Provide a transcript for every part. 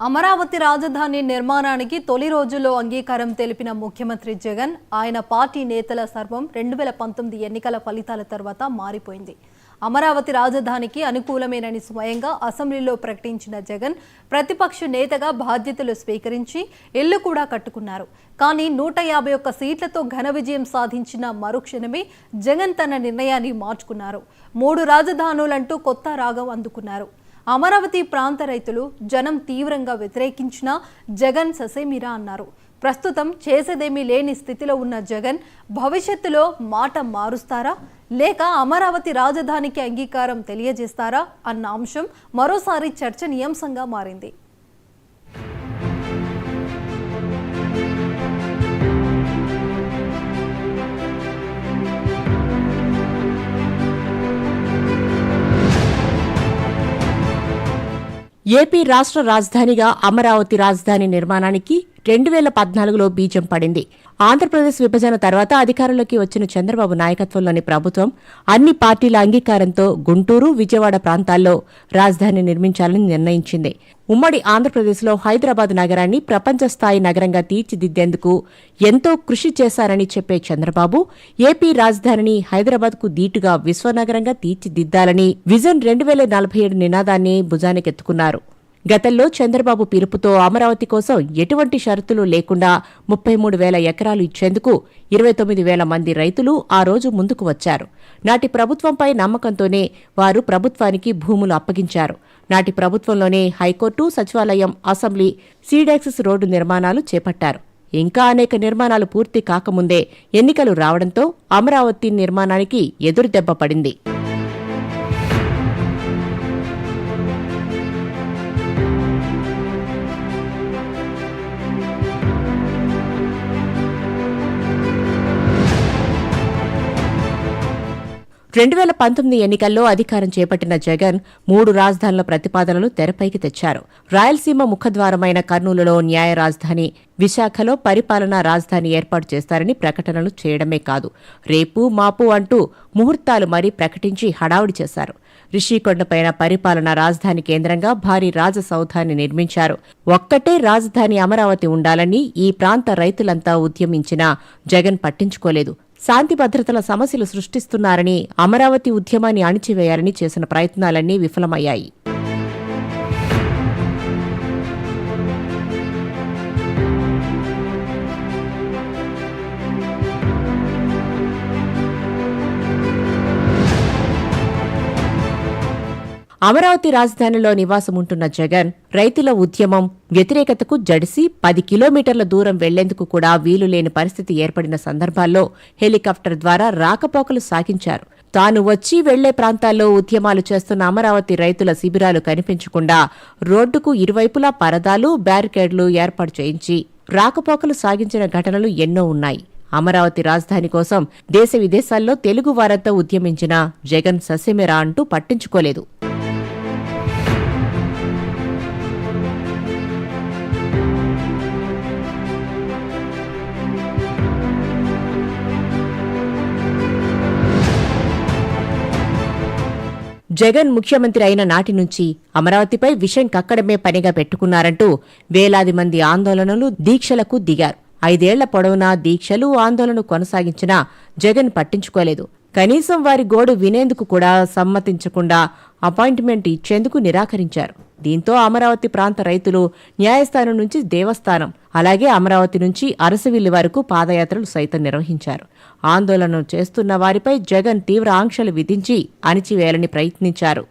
అమరావతి రాజధాని నిర్మాణానికి తొలి రోజుల్లో అంగీకారం తెలిపిన ముఖ్యమంత్రి జగన్ ఆయన పార్టీ నేతల సర్వం 2019 ఎన్నికల ఫలితాల తర్వాత మారిపోయింది. అమరావతి రాజధానికి అనుకూలమేనని స్వయంగా అసెంబ్లీలో ప్రకటించిన జగన్ ప్రతిపక్ష నేతగా బాధ్యతలు స్వీకరించి ఇల్లు కూడా కట్టుకున్నారు. కానీ 151 సీట్లతో ఘన విజయం సాధించిన మరుక్షణమే జగన్ తన నిర్ణయాన్ని మార్చుకున్నారు. 3 రాజధానులంటూ కొత్త రాగం అందుకున్నారు. అమరావతి ప్రాంత రైతులు జనం తీవ్రంగా వ్యతిరేకించిన జగన్ ససేమిరా అన్నారు. ప్రస్తుతం చేసేదేమీ లేని స్థితిలో ఉన్న జగన్ భవిష్యత్తులో మాట మారుస్తారా లేక అమరావతి రాజధానికి అంగీకారం తెలియజేస్తారా అన్న అంశం మరోసారి చర్చనీయాంశంగా మారింది. ఏపీ రాష్ట్ర రాజధానిగా అమరావతి రాజధాని నిర్మాణానికి 2014లో బీజం పడింది. ఆంధ్రప్రదేశ్ విభజన తర్వాత అధికారంలోకి వచ్చిన చంద్రబాబు నాయకత్వంలోని ప్రభుత్వం అన్ని పార్టీల అంగీకారంతో గుంటూరు, విజయవాడ ప్రాంతాల్లో రాజధాని నిర్మించాలని నిర్ణయించింది. ఉమ్మడి ఆంధ్రప్రదేశ్లో హైదరాబాద్ నగరాన్ని ప్రపంచ స్థాయి నగరంగా తీర్చిదిద్దేందుకు ఎంతో కృషి చేశారని చెప్పే చంద్రబాబు ఏపీ రాజధానిని హైదరాబాద్కు దీటుగా విశ్వనగరంగా తీర్చిదిద్దాలని విజన్ 2047 నినాదాన్ని భుజానికెత్తుకున్నారు. గతంలో చంద్రబాబు పిలుపుతో అమరావతి కోసం ఎటువంటి షరతులు లేకుండా 33,000 ఎకరాలు ఇచ్చేందుకు 29,000 మంది రైతులు ఆ రోజు ముందుకు వచ్చారు. నాటి ప్రభుత్వంపై నమ్మకంతోనే వారు ప్రభుత్వానికి భూములు అప్పగించారు. నాటి ప్రభుత్వంలోనే హైకోర్టు, సచివాలయం, అసెంబ్లీ, సీడాక్సెస్ రోడ్డు నిర్మాణాలు చేపట్టారు. ఇంకా అనేక నిర్మాణాలు పూర్తి కాకముందే ఎన్నికలు రావడంతో అమరావతి నిర్మాణానికి ఎదురుదెబ్బ పడింది. 2019 ఎన్నికల్లో అధికారం చేపట్టిన జగన్ 3 రాజధానుల ప్రతిపాదనలు తెరపైకి తెచ్చారు. రాయలసీమ ముఖద్వారమైన కర్నూలులో న్యాయ రాజధాని, విశాఖలో పరిపాలనా రాజధాని ఏర్పాటు చేస్తారని ప్రకటనలు చేయడమే కాదు, రేపు మాపు అంటూ ముహూర్తాలు మరీ ప్రకటించి హడావుడి చేశారు. రిషికొండపైన పరిపాలనా రాజధాని కేంద్రంగా భారీ రాజసౌధాన్ని నిర్మించారు. ఒక్కటే రాజధాని అమరావతి ఉండాలని ఈ ప్రాంత రైతులంతా ఉద్యమించినా జగన్ పట్టించుకోలేదు. శాంతి భద్రతల సమస్యలు సృష్టిస్తున్నారని, అమరావతి ఉద్యమాన్ని అణిచివేయాలని చేసిన ప్రయత్నాలన్నీ విఫలమయ్యాయి. అమరావతి రాజధానిలో నివాసముంటున్న జగన్ రైతుల ఉద్యమం, వ్యతిరేకతకు జడిసి 10 కిలోమీటర్ల దూరం వెళ్లేందుకు కూడా వీలులేని పరిస్థితి ఏర్పడిన సందర్భాల్లో హెలికాప్టర్ ద్వారా రాకపోకలు సాగించారు. తాను వచ్చి వెళ్లే ప్రాంతాల్లో ఉద్యమాలు చేస్తున్న అమరావతి రైతుల శిబిరాలు కనిపించకుండా రోడ్డుకు ఇరువైపులా పరదాలు, బ్యారికేడ్లు ఏర్పాటు చేయించి రాకపోకలు సాగించిన ఘటనలు ఎన్నో ఉన్నాయి. అమరావతి రాజధాని కోసం దేశ విదేశాల్లో తెలుగు వారంతా ఉద్యమించిన జగన్ ససేమిరా అంటూ పట్టించుకోలేదు. జగన్ ముఖ్యమంత్రి అయిన నాటి నుంచి అమరావతిపై విషం కక్కడమే పనిగా పెట్టుకున్నారంటూ వేలాది మంది ఆందోళనలు, దీక్షలకు దిగారు. 5 ఏళ్ల పొడవునా దీక్షలు, ఆందోళన కొనసాగించినా జగన్ పట్టించుకోలేదు. కనీసం వారి గోడు వినేందుకు కూడా సమ్మతించకుండా అపాయింట్మెంట్ ఇచ్చేందుకు నిరాకరించారు. దీంతో అమరావతి ప్రాంత రైతులు న్యాయస్థానం నుంచి దేవస్థానం, అలాగే అమరావతి నుంచి అరసవిల్లి వరకు పాదయాత్రలు సైతం నిర్వహించారు. ఆందోళన చేస్తున్న వారిపై జగన్ తీవ్ర ఆంక్షలు విధించి అణిచివేయాలని ప్రయత్నించారు.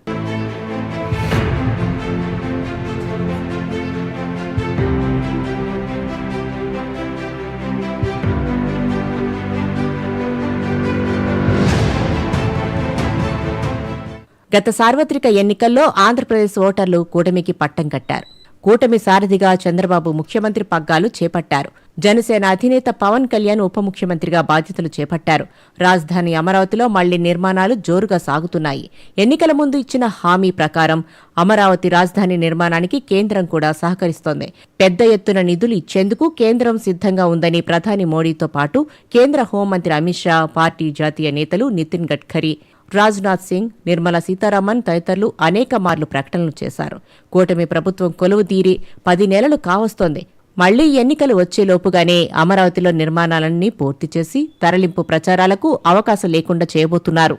గత సార్వత్రిక ఎన్నికల్లో ఆంధ్రప్రదేశ్ ఓటర్లు కూటమికి పట్టం కట్టారు. కూటమి సారథిగా చంద్రబాబు ముఖ్యమంత్రి పగ్గాలు చేపట్టారు. జనసేన అధినేత పవన్ కళ్యాణ్ ఉప ముఖ్యమంత్రిగా బాధ్యతలు చేపట్టారు. రాజధాని అమరావతిలో మళ్లీ నిర్మాణాలు జోరుగా సాగుతున్నాయి. ఎన్నికల ముందు ఇచ్చిన హామీ ప్రకారం అమరావతి రాజధాని నిర్మాణానికి కేంద్రం కూడా సహకరిస్తోంది. పెద్ద ఎత్తున నిధులు ఇచ్చేందుకు కేంద్రం సిద్ధంగా ఉందని ప్రధాని మోడీతో పాటు కేంద్ర హోంమంత్రి అమిత్ షా, పార్టీ జాతీయ నేతలు నితిన్ గడ్కరీ, రాజ్నాథ్ సింగ్, నిర్మలా సీతారామన్ తదితరులు అనేక మార్లు ప్రకటనలు చేశారు. కూటమి ప్రభుత్వం కొలువు తీరి 10 నెలలు కావస్తోంది. మళ్లీ ఎన్నికలు వచ్చేలోపుగానే అమరావతిలో నిర్మాణాలన్నీ పూర్తి చేసి తరలింపు ప్రచారాలకు అవకాశం లేకుండా చేయబోతున్నారు.